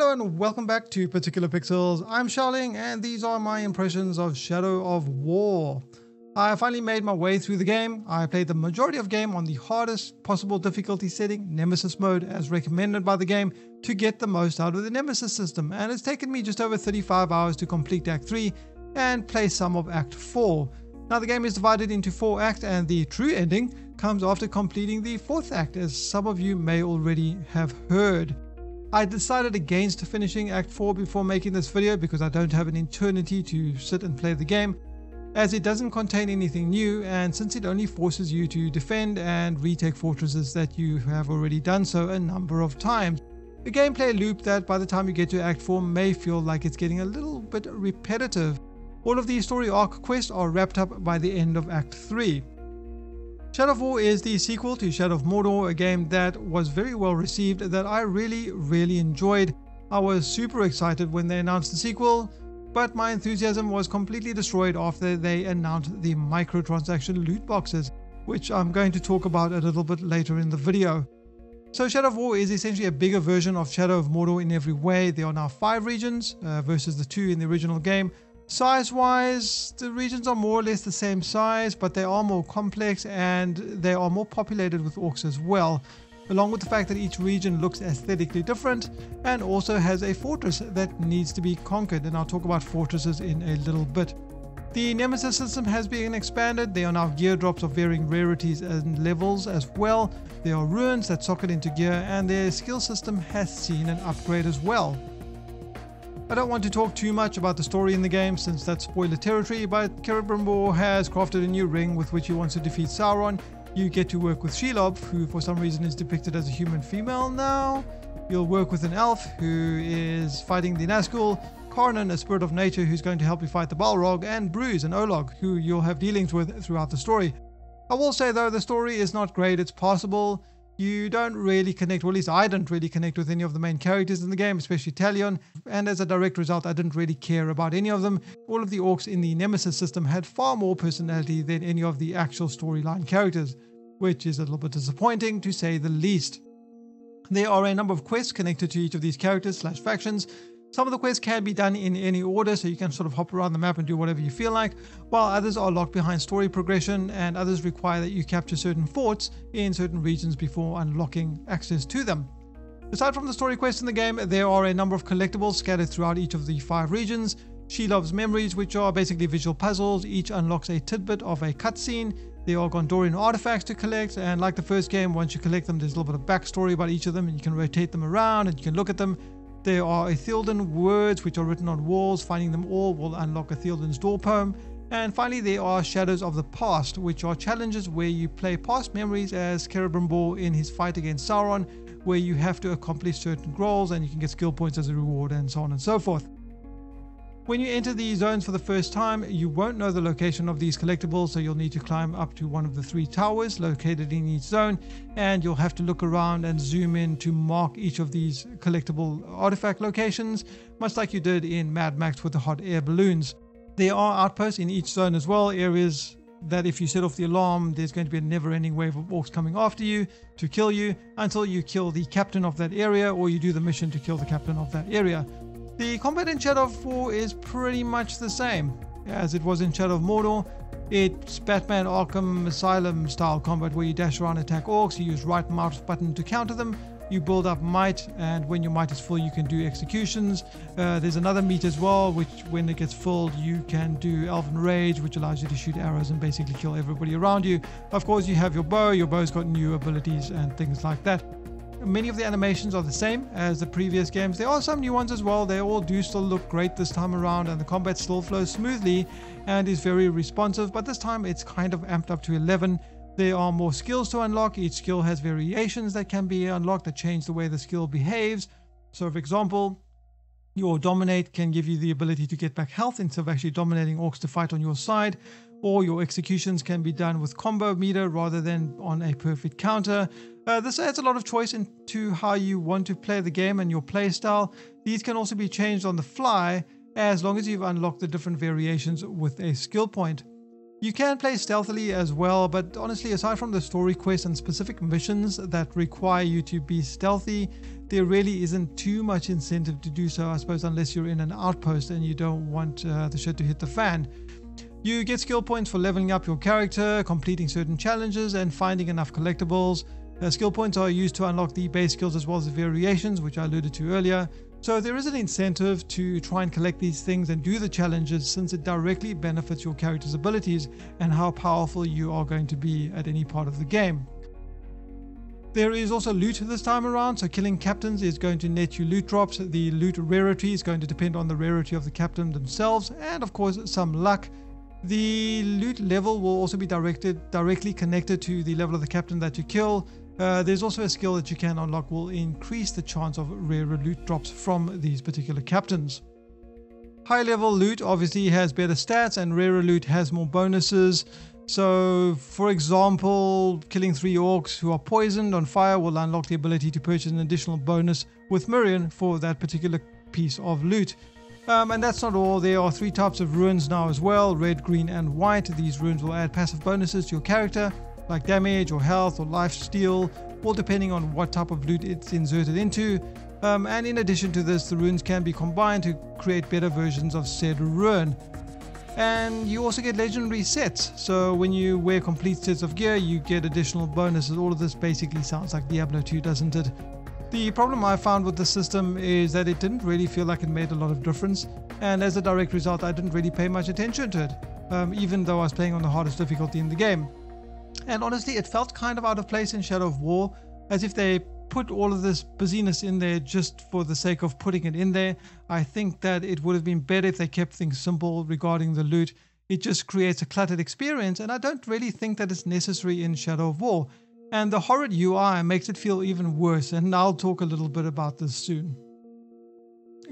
Hello and welcome back to ParticularPixels. I'm Charling and these are my impressions of Shadow of War. I finally made my way through the game. I played the majority of the game on the hardest possible difficulty setting, Nemesis mode, as recommended by the game to get the most out of the Nemesis system, and it's taken me just over 35 hours to complete Act 3 and play some of Act 4. Now the game is divided into 4 acts and the true ending comes after completing the 4th act, as some of you may already have heard. I decided against finishing Act 4 before making this video because I don't have an eternity to sit and play the game, as it doesn't contain anything new, and since it only forces you to defend and retake fortresses that you have already done so a number of times. A gameplay loop that by the time you get to Act 4 may feel like it's getting a little bit repetitive. All of these story arc quests are wrapped up by the end of Act 3. Shadow of War is the sequel to Shadow of Mordor, a game that was very well received, that I really enjoyed. I was super excited when they announced the sequel, but my enthusiasm was completely destroyed after they announced the microtransaction loot boxes, which I'm going to talk about a little bit later in the video. So Shadow of War is essentially a bigger version of Shadow of Mordor in every way. There are now 5 regions versus the 2 in the original game. Size-wise, the regions are more or less the same size, but they are more complex and they are more populated with orcs as well, along with the fact that each region looks aesthetically different and also has a fortress that needs to be conquered, and I'll talk about fortresses in a little bit. The Nemesis system has been expanded. There are now gear drops of varying rarities and levels as well. There are runes that socket into gear, and their skill system has seen an upgrade as well. I don't want to talk too much about the story in the game since that's spoiler territory, but Celebrimbor has crafted a new ring with which he wants to defeat Sauron. You get to work with Shelob, who for some reason is depicted as a human female now. You'll work with an elf who is fighting the Nazgul, Karnan, a spirit of nature who's going to help you fight the Balrog, and Bruce, an Olog, who you'll have dealings with throughout the story. I will say though, the story is not great, it's passable. You don't really connect, or at least I didn't really connect with any of the main characters in the game, especially Talion, and as a direct result I didn't really care about any of them. All of the orcs in the Nemesis system had far more personality than any of the actual storyline characters, which is a little bit disappointing to say the least. There are a number of quests connected to each of these characters / factions. Some of the quests can be done in any order, so you can sort of hop around the map and do whatever you feel like, while others are locked behind story progression, and others require that you capture certain forts in certain regions before unlocking access to them. Aside from the story quests in the game, there are a number of collectibles scattered throughout each of the 5 regions. Shelob's memories, which are basically visual puzzles, each unlocks a tidbit of a cutscene. There are Gondorian artifacts to collect, and like the first game, once you collect them there's a little bit of backstory about each of them, and you can rotate them around and you can look at them. There are Ithildan words which are written on walls. Finding them all will unlock Ithildan's door poem. And finally there are Shadows of the Past, which are challenges where you play past memories as Celebrimbor in his fight against Sauron, where you have to accomplish certain goals and you can get skill points as a reward and so on and so forth. When you enter these zones for the first time, you won't know the location of these collectibles, so you'll need to climb up to one of the 3 towers located in each zone, and you'll have to look around and zoom in to mark each of these collectible artifact locations, much like you did in Mad Max with the hot air balloons. There are outposts in each zone as well, areas that if you set off the alarm there's going to be a never-ending wave of orcs coming after you to kill you until you kill the captain of that area, or you do the mission to kill the captain of that area. The combat in Shadow of War is pretty much the same as it was in Shadow of Mordor. It's Batman Arkham Asylum style combat where you dash around and attack orcs, you use right mouse button to counter them, you build up might, and when your might is full you can do executions. There's another meat as well, which when it gets filled you can do Elven Rage, which allows you to shoot arrows and basically kill everybody around you. Of course you have your bow's got new abilities and things like that. Many of the animations are the same as the previous games. There are some new ones as well. They all do still look great this time around, and the combat still flows smoothly and is very responsive, but this time it's kind of amped up to 11. There are more skills to unlock. Each skill has variations that can be unlocked that change the way the skill behaves. So for example, your Dominate can give you the ability to get back health instead of actually dominating orcs to fight on your side, or your executions can be done with combo meter rather than on a perfect counter. This adds a lot of choice into how you want to play the game and your play style. These can also be changed on the fly as long as you've unlocked the different variations with a skill point. You can play stealthily as well, but honestly, aside from the story quests and specific missions that require you to be stealthy, there really isn't too much incentive to do so, I suppose, unless you're in an outpost and you don't want the shit to hit the fan. You get skill points for leveling up your character, completing certain challenges, and finding enough collectibles. Skill points are used to unlock the base skills as well as the variations, which I alluded to earlier. So there is an incentive to try and collect these things and do the challenges, since it directly benefits your character's abilities and how powerful you are going to be at any part of the game. There is also loot this time around, so killing captains is going to net you loot drops. The loot rarity is going to depend on the rarity of the captain themselves, and of course some luck. The loot level will also be directly connected to the level of the captain that you kill. There's also a skill that you can unlock will increase the chance of rarer loot drops from these particular captains. High level loot obviously has better stats, and rarer loot has more bonuses. So for example, killing 3 orcs who are poisoned on fire will unlock the ability to purchase an additional bonus with Mirian for that particular piece of loot. And that's not all. There are 3 types of runes now as well: red, green and white. These runes will add passive bonuses to your character, like damage or health or life steal, all depending on what type of loot it's inserted into. And in addition to this, the runes can be combined to create better versions of said rune. And you also get legendary sets, so when you wear complete sets of gear you get additional bonuses. All of this basically sounds like Diablo 2, doesn't it? The problem I found with the system is that it didn't really feel like it made a lot of difference, and as a direct result I didn't really pay much attention to it, even though I was playing on the hardest difficulty in the game. And honestly, it felt kind of out of place in Shadow of War, as if they put all of this busyness in there just for the sake of putting it in there. I think that it would have been better if they kept things simple regarding the loot. It just creates a cluttered experience, and I don't really think that it's necessary in Shadow of War. And the horrid UI makes it feel even worse, and I'll talk a little bit about this soon.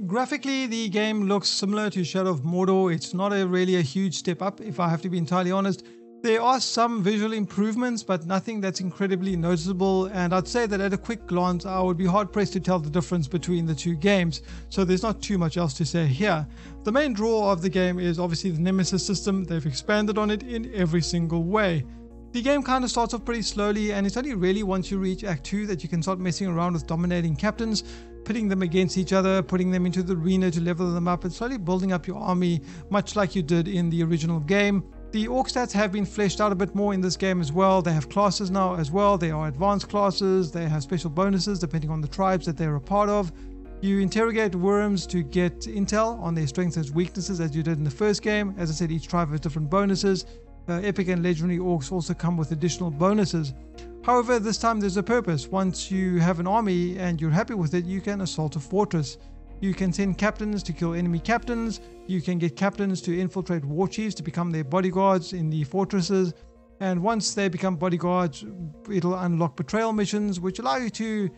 Graphically, the game looks similar to Shadow of Mordor. It's not really a huge step up, if I have to be entirely honest. There are some visual improvements, but nothing that's incredibly noticeable, and I'd say that at a quick glance I would be hard pressed to tell the difference between the 2 games, so there's not too much else to say here. The main draw of the game is obviously the Nemesis system. They've expanded on it in every single way. The game kind of starts off pretty slowly, and it's only really once you reach Act 2 that you can start messing around with dominating captains, pitting them against each other, putting them into the arena to level them up, and slowly building up your army, much like you did in the original game. The orc stats have been fleshed out a bit more in this game as well. They have classes now as well. They are advanced classes. They have special bonuses depending on the tribes that they're a part of. You interrogate worms to get intel on their strengths and weaknesses, as you did in the first game. As I said, each tribe has different bonuses. Epic and legendary orcs also come with additional bonuses. However, this time there's a purpose. Once you have an army and you're happy with it, you can assault a fortress. You can send captains to kill enemy captains. You can get captains to infiltrate war chiefs to become their bodyguards in the fortresses. And once they become bodyguards, it'll unlock betrayal missions, which allow you to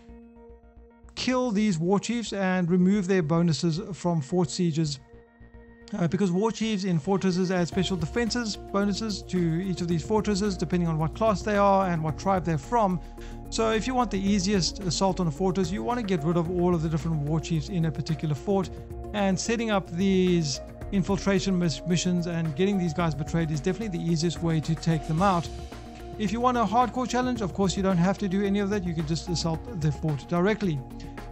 kill these war chiefs and remove their bonuses from fort sieges. Because war chiefs in fortresses add special defenses bonuses to each of these fortresses depending on what class they are and what tribe they're from. So if you want the easiest assault on a fortress, you want to get rid of all of the different war chiefs in a particular fort, and setting up these infiltration missions and getting these guys betrayed is definitely the easiest way to take them out. If you want a hardcore challenge, of course you don't have to do any of that. You can just assault the fort directly.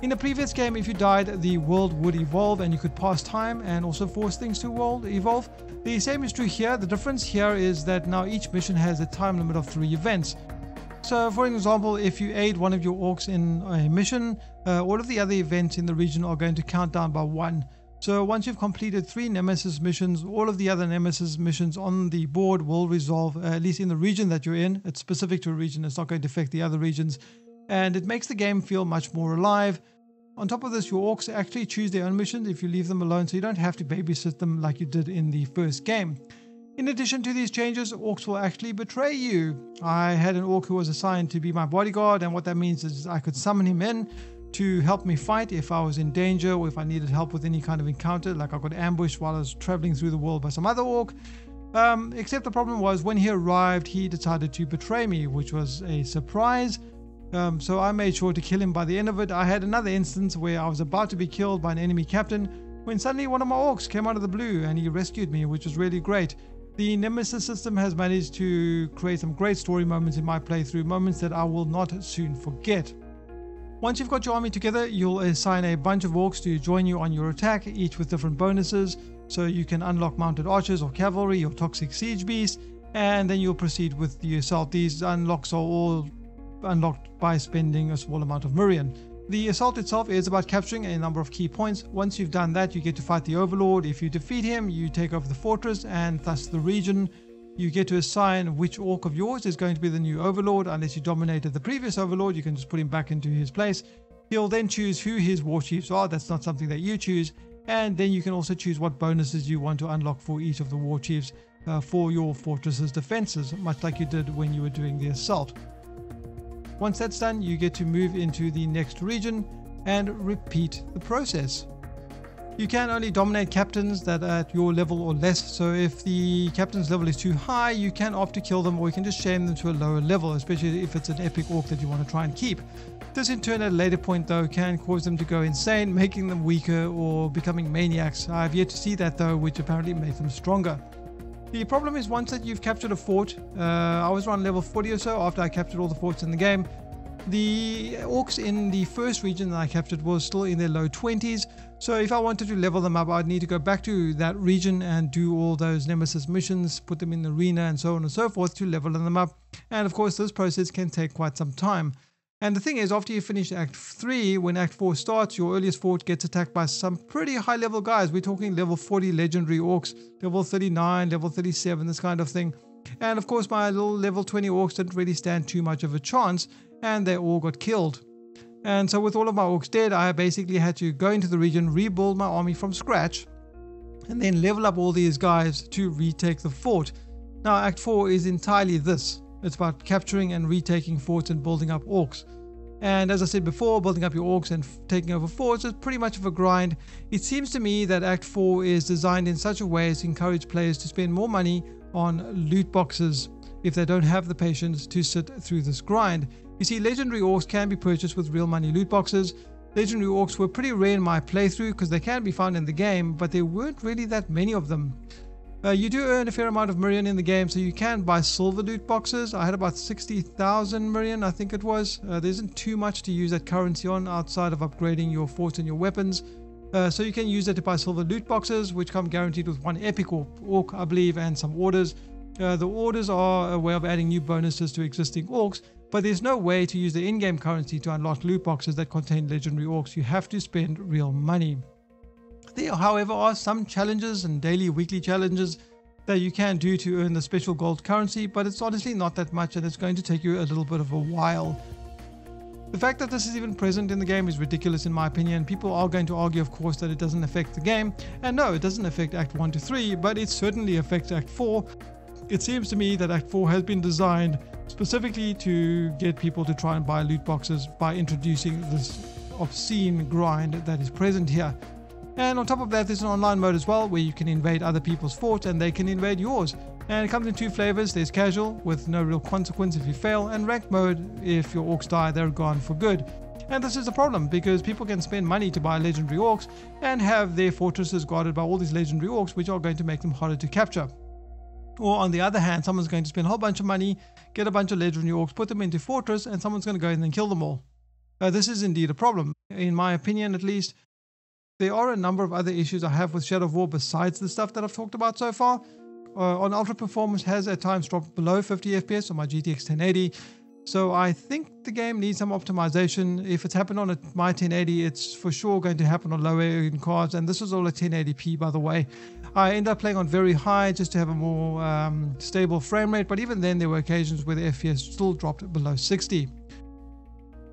In the previous game, if you died, the world would evolve and you could pass time and also force things to evolve. The same is true here. The difference here is that now each mission has a time limit of 3 events. So for example, if you aid one of your orcs in a mission, all of the other events in the region are going to count down by 1. So once you've completed 3 Nemesis missions, all of the other Nemesis missions on the board will resolve, at least in the region that you're in. It's specific to a region, it's not going to affect the other regions. And it makes the game feel much more alive. On top of this, your orcs actually choose their own missions if you leave them alone, so you don't have to babysit them like you did in the first game. In addition to these changes, orcs will actually betray you. I had an orc who was assigned to be my bodyguard, and what that means is I could summon him in to help me fight if I was in danger or if I needed help with any kind of encounter, like I got ambushed while I was traveling through the world by some other orc. Except the problem was when he arrived, he decided to betray me, which was a surprise. So I made sure to kill him by the end of it. I had another instance where I was about to be killed by an enemy captain when suddenly one of my orcs came out of the blue and he rescued me, which was really great. The Nemesis system has managed to create some great story moments in my playthrough, moments that I will not soon forget. Once you've got your army together, you'll assign a bunch of orcs to join you on your attack, each with different bonuses. So you can unlock mounted archers or cavalry or toxic siege beasts, and then you'll proceed with the assault. These unlocks are all unlocked by spending a small amount of Mirian. The assault itself is about capturing a number of key points. Once you've done that, you get to fight the Overlord. If you defeat him, you take over the fortress and thus the region. You get to assign which orc of yours is going to be the new Overlord. Unless you dominated the previous Overlord, you can just put him back into his place. He'll then choose who his war chiefs are. That's not something that you choose. And then you can also choose what bonuses you want to unlock for each of the war chiefs for your fortress's defenses, much like you did when you were doing the assault. Once that's done, you get to move into the next region and repeat the process. You can only dominate captains that are at your level or less, so if the captain's level is too high, you can opt to kill them, or you can just shame them to a lower level, especially if it's an epic orc that you want to try and keep. This in turn at a later point though can cause them to go insane, making them weaker or becoming maniacs. I've yet to see that though, which apparently makes them stronger. The problem is once that you've captured a fort, I was around level 40 or so after I captured all the forts in the game. The orcs in the first region that I captured was still in their low 20s, so if I wanted to level them up, I'd need to go back to that region and do all those nemesis missions, put them in the arena and so on and so forth to level them up. And of course this process can take quite some time. And the thing is, after you finish Act 3, when Act 4 starts, your earliest fort gets attacked by some pretty high level guys. We're talking level 40 legendary orcs, level 39, level 37, this kind of thing. And of course my little level 20 orcs didn't really stand too much of a chance, and they all got killed. And so with all of my orcs dead, I basically had to go into the region, rebuild my army from scratch, and then level up all these guys to retake the fort. Now Act 4 is entirely this. It's about capturing and retaking forts and building up orcs. And as I said before, building up your orcs and taking over forts is pretty much of a grind. It seems to me that Act 4 is designed in such a way as to encourage players to spend more money on loot boxes if they don't have the patience to sit through this grind. You see, legendary orcs can be purchased with real money loot boxes. Legendary orcs were pretty rare in my playthrough because they can be found in the game, but there weren't really that many of them. You do earn a fair amount of Mirian in the game, so you can buy silver loot boxes. I had about 60,000 Mirian, I think it was. There isn't too much to use that currency on outside of upgrading your forts and your weapons. So you can use that to buy silver loot boxes, which come guaranteed with one epic orc, I believe, and some orders. The orders are a way of adding new bonuses to existing orcs, but there's no way to use the in-game currency to unlock loot boxes that contain legendary orcs. You have to spend real money. There, however, are some challenges and daily, weekly challenges that you can do to earn the special gold currency, but it's honestly not that much, and it's going to take you a little bit of a while. The fact that this is even present in the game is ridiculous in my opinion. People are going to argue, of course, that it doesn't affect the game, and no, it doesn't affect Act 1 to 3, but it certainly affects Act 4. It seems to me that Act 4 has been designed specifically to get people to try and buy loot boxes by introducing this obscene grind that is present here. And on top of that, there's an online mode as well where you can invade other people's forts and they can invade yours. And it comes in two flavors. There's casual with no real consequence if you fail, and ranked mode, if your orcs die, they're gone for good. And this is a problem because people can spend money to buy legendary orcs and have their fortresses guarded by all these legendary orcs, which are going to make them harder to capture. Or on the other hand, someone's going to spend a whole bunch of money, get a bunch of legendary orcs, put them into fortress, and someone's going to go in and kill them all. This is indeed a problem, in my opinion at least. There are a number of other issues I have with Shadow of War besides the stuff that I've talked about so far. On Ultra Performance has at times dropped below 50 FPS on my GTX 1080. So I think the game needs some optimization. If it's happened on my 1080, it's for sure going to happen on lower end cards. And this is all at 1080p, by the way. I end up playing on very high just to have a more stable frame rate. But even then, there were occasions where the FPS still dropped below 60.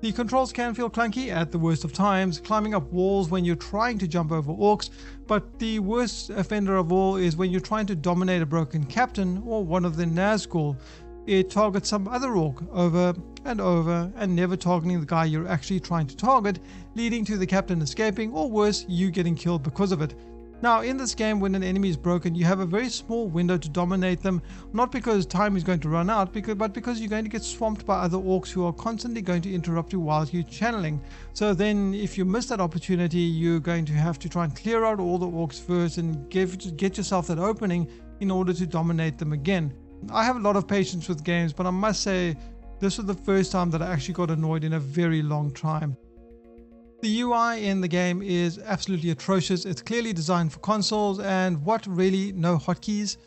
The controls can feel clunky at the worst of times, climbing up walls when you're trying to jump over orcs, but the worst offender of all is when you're trying to dominate a broken captain or one of the Nazgul. It targets some other orc over and never targeting the guy you're actually trying to target, leading to the captain escaping, or worse, you getting killed because of it. Now, in this game, when an enemy is broken, you have a very small window to dominate them, not because time is going to run out, but because you're going to get swamped by other orcs who are constantly going to interrupt you while you're channeling. So then, if you miss that opportunity, you're going to have to try and clear out all the orcs first and get yourself that opening in order to dominate them again. I have a lot of patience with games, but I must say, this was the first time that I actually got annoyed in a very long time. The UI in the game is absolutely atrocious. It's clearly designed for consoles, and what really, no hotkeys.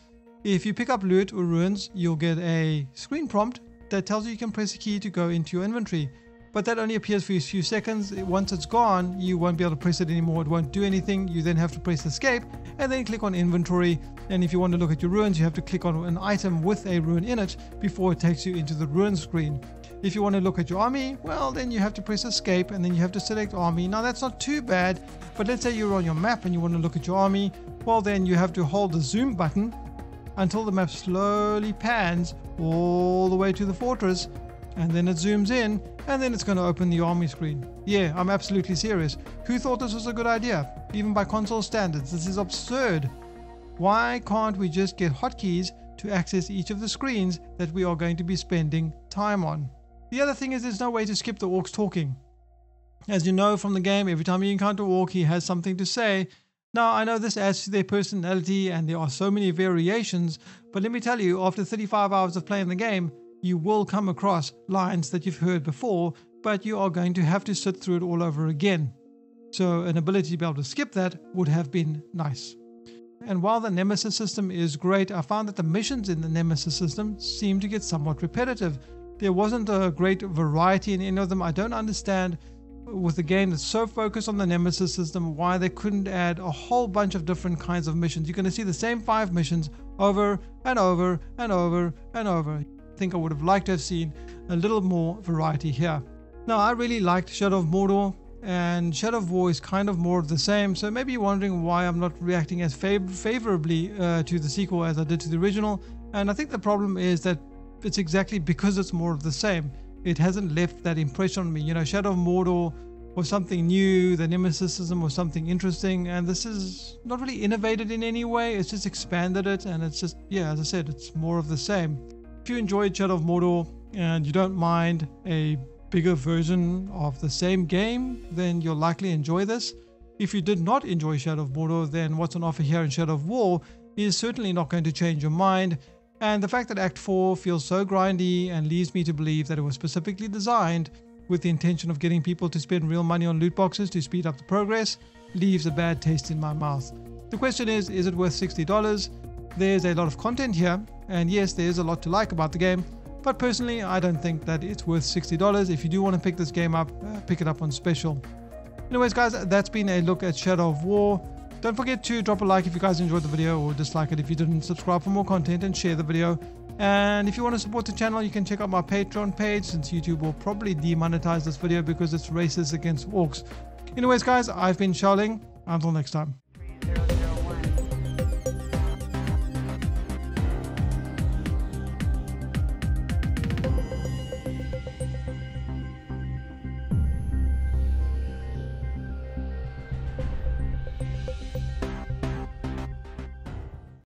If you pick up loot or ruins, you'll get a screen prompt that tells you can press a key to go into your inventory. But that only appears for a few seconds. Once it's gone, you won't be able to press it anymore. It won't do anything. You then have to press escape and then click on inventory. And if you want to look at your ruins, you have to click on an item with a ruin in it before it takes you into the ruin screen. If you want to look at your army, well, then you have to press escape and then you have to select army. Now that's not too bad, but let's say you're on your map and you want to look at your army. Well, then you have to hold the zoom button until the map slowly pans all the way to the fortress, and then it zooms in, and then it's going to open the army screen. Yeah, I'm absolutely serious. Who thought this was a good idea? Even by console standards, this is absurd. Why can't we just get hotkeys to access each of the screens that we are going to be spending time on? The other thing is there's no way to skip the orcs talking. As you know from the game, every time you encounter an orc, he has something to say. Now, I know this adds to their personality and there are so many variations, but let me tell you, after 35 hours of playing the game, you will come across lines that you've heard before, but you are going to have to sit through it all over again. So an ability to be able to skip that would have been nice. And while the Nemesis system is great, I found that the missions in the Nemesis system seem to get somewhat repetitive. There wasn't a great variety in any of them. I don't understand, with a game that's so focused on the Nemesis system, why they couldn't add a whole bunch of different kinds of missions. You're going to see the same 5 missions over and over and over and over. I think I would have liked to have seen a little more variety here. Now, I really liked Shadow of Mordor, and Shadow of War is kind of more of the same, so maybe you're wondering why I'm not reacting as favorably to the sequel as I did to the original. And I think the problem is that it's exactly because it's more of the same. It hasn't left that impression on me. You know, Shadow of Mordor was something new, the Nemesis system was something interesting, and this is not really innovated in any way. It's just expanded it, and it's just, yeah, as I said, it's more of the same. If you enjoyed Shadow of Mordor and you don't mind a bigger version of the same game, then you'll likely enjoy this. If you did not enjoy Shadow of Mordor, then what's on offer here in Shadow of War is certainly not going to change your mind. And the fact that Act 4 feels so grindy and leads me to believe that it was specifically designed with the intention of getting people to spend real money on loot boxes to speed up the progress leaves a bad taste in my mouth. The question is it worth $60? There's a lot of content here, and yes, there's a lot to like about the game, but personally I don't think that it's worth $60. If you do want to pick this game up, pick it up on special. Anyways guys, that's been a look at Shadow of War. Don't forget to drop a like if you guys enjoyed the video, or dislike it if you didn't. Subscribe for more content and share the video. And if you want to support the channel, you can check out my Patreon page, since YouTube will probably demonetize this video because it's racist against orcs. Anyways guys, I've been Shaoling. Until next time.